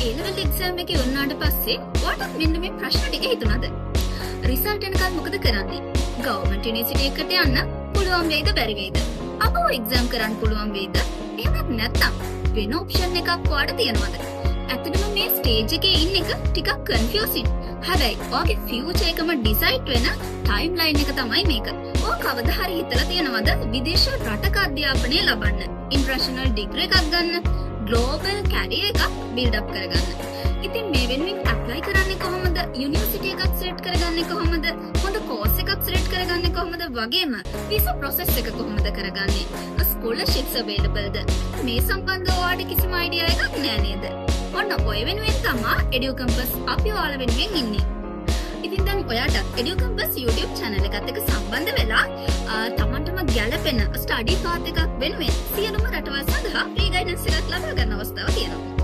A-level exam එකේ වුණාට පස්සේ ඔයාට මෙන්න මේ ප්‍රශ්න ටික හිතුණාද? රිසල්ට් එනකල් මොකද කරන්නේ? ගවර්න්මන්ට් යුනිවර්සිටි එකට යන්න පුළුවන් වෙයිද බැරි වෙයිද? අපෝ එක්සෑම් කරන්න පුළුවන් වෙයිද? එහෙමත් නැත්නම් වෙන ඔප්ෂන් එකක් ඔයාට තියෙනවද? ඇත්තටම මේ ස්ටේජ් එකේ ඉන්න එක ටිකක් කන්ෆියුසින්. හැබැයි ඔයාගේ ෆියුචර් එකම ඩිසයිඩ් වෙන ටයිම් ලයින් එක තමයි මේක. ඔයා කවදා හරි හිතලා තියෙනවද විදේශ රටක අධ්‍යාපනය ලබන්න? ඉන්ටර්නැෂනල් ඩිග්‍රී එකක් ගන්න? ග්ලෝබල් කැරියර් එකක් බිල්ඩ් අප් කරගන්න. ඉතින් මේ වෙනුවෙන් ඇප්ලයි කරන්නේ කොහොමද? යුනිවර්සිටි එකක් සිලෙක්ට් කරගන්නේ කොහොමද? හොඳ කෝස් එකක් සිලෙක්ට් කරගන්නේ කොහොමද? වගේම වීසා ප්‍රොසෙස් එක කොහොමද කරගන්නේ? ස්කෝලර්ෂිප්ස් අවైలබල්ද? මේ සම්බන්ධව ඔයාලට කිසිම අයිඩියා එකක් නෑ නේද? ඔන්න ඔය වෙනුවෙන් තමයි EduCampus අපි ඔයාලා වෙනුවෙන් ඉන්නේ. ඉතින් දැන් ඔයාට EduCampus YouTube channel එකත් එක්ක සම්බන්ධ වෙලා තමන්ටම ගැළපෙන ස්ටඩි පාත් එකක් වෙනුවෙන් සියලුම රටවල් සඳහා free guidance එකක් ලබා ගන්න අවස්ථාවක් තියෙනවා.